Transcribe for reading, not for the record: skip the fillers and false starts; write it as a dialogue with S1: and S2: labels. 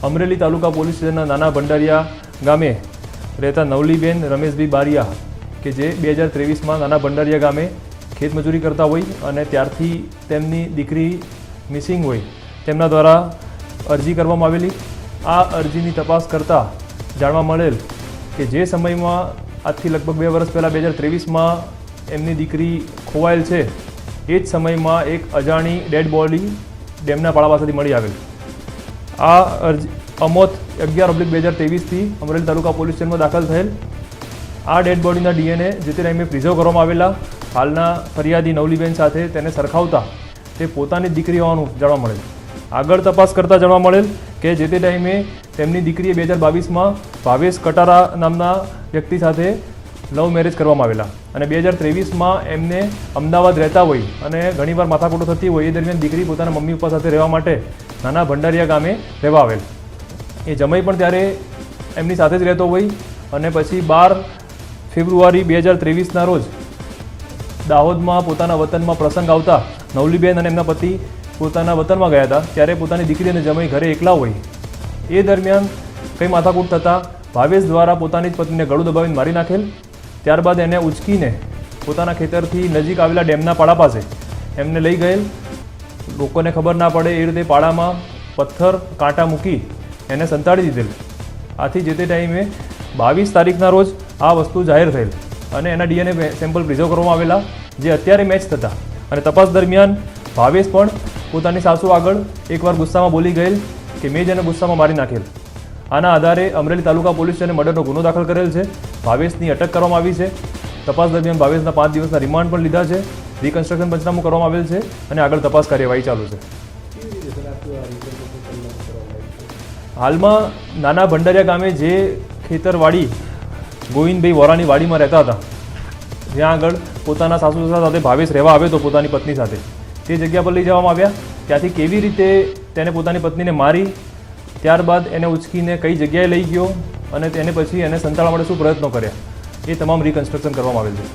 S1: અમરેલી તાલુકા police સ્ટેશનના નાના ભંડારિયા ગામે રહેતા નવલીબેન રમેશભાઈ બારિયા કે જે 2023માં નાના ભંડારિયા ગામે ખેતમજૂરી કરતા હોય અને ત્યારથી તેમની દીકરી મિસિંગ હોય તેમના દ્વારા અરજી કરવામાં આવેલી। આ અરજીની તપાસ કરતાં જાણવા મળેલ કે જે સમયમાં આજથી લગભગ 2 વર્ષ પહેલાં 2023માં એમની દીકરી ખોવાયેલ છે એ જ સમયમાં એક અજાણી ડેડ બોડી ડેમના પાળા પાસેથી મળી આવેલ। આ અરજી અમોત 11/2023થી અમરેલી તાલુકા પોલીસ સ્ટેશનમાં દાખલ થયેલ। આ ડેડ બોડીના DNA જે તે ટાઈમે પ્રિઝર્વ કરવામાં આવેલા। હાલના ફરિયાદી નવલીબેન સાથે તેને સરખાવતા તે પોતાની જ દીકરી હોવાનું જાણવા મળેલ। આગળ તપાસ કરતાં જાણવા મળેલ કે જે તે ટાઈમે તેમની દીકરીએ 2022માં ભાવેશ કટારા નામના વ્યક્તિ સાથે લવ મેરેજ કરવામાં આવેલા અને 2023માં એમને અમદાવાદ રહેતા હોય અને ઘણીવાર માથાકૂટો થતી હોય એ દરમિયાન દીકરી પોતાના મમ્મી પપ્પા સાથે રહેવા માટે નાના ભંડારિયા ગામે રહેવા આવેલ। એ જમાઈ પણ ત્યારે એમની સાથે જ રહેતો હોય અને પછી 12 ફેબ્રુઆરી 2023ના રોજ દાહોદમાં પોતાના વતનમાં પ્રસંગ આવતા નવલીબેન અને એમના પતિ પોતાના વતનમાં ગયા હતા। ત્યારે પોતાની દીકરી અને જમાઈ ઘરે એકલા હોય એ દરમિયાન કંઈ માથાકૂટ થતાં ભાવેશ દ્વારા પોતાની જ પત્નીને ગળું દબાવીને મારી નાખેલ। ત્યારબાદ એને ઉચકીને પોતાના ખેતરથી નજીક આવેલા ડેમના પાળા પાસે એમને લઈ ગયેલ। લોકોને ખબર ના પડે એ રીતે પાળામાં પથ્થર કાંટા મૂકી એને સંતાડી દીધેલ। આથી જે તે ટાઈમે 22 તારીખના રોજ આ વસ્તુ જાહેર થયેલ અને એના DNA સેમ્પલ પ્રિઝર્વ કરવામાં આવેલા જે અત્યારે મેચ થતા અને તપાસ દરમિયાન ભાવેશ પણ પોતાની સાસુ આગળ એકવાર ગુસ્સામાં બોલી ગયેલ કે મેં જ એને ગુસ્સામાં મારી નાખેલ। આના આધારે અમરેલી તાલુકા પોલીસ સ્ટેશને મર્ડરનો ગુનો દાખલ કરેલ છે। ભાવેશની અટક કરવામાં આવી છે। તપાસ દરમિયાન ભાવેશના 5 દિવસના રિમાન્ડ પણ લીધા છે। રિકન્સ્ટ્રક્શન પંચનામું કરવામાં આવેલ છે અને આગળ તપાસ કાર્યવાહી ચાલુ છે। હાલમાં નાના ભંડારિયા ગામે જે ખેતરવાડી ગોવિંદભાઈ વોરાની વાડીમાં રહેતા હતા જ્યાં આગળ પોતાના સાસુ સસરા સાથે ભાવેશ રહેવા આવ્યો હતો પોતાની પત્ની સાથે તે જગ્યા પર લઈ જવામાં આવ્યા। ત્યાંથી કેવી રીતે તેને પોતાની પત્નીને મારી ત્યારબાદ એને ઉચકીને કઈ જગ્યાએ લઈ ગયો અને તેને પછી એને સંતાડવા માટે શું પ્રયત્નો કર્યા એ તમામ રિકન્સ્ટ્રક્શન કરવામાં આવેલ છે।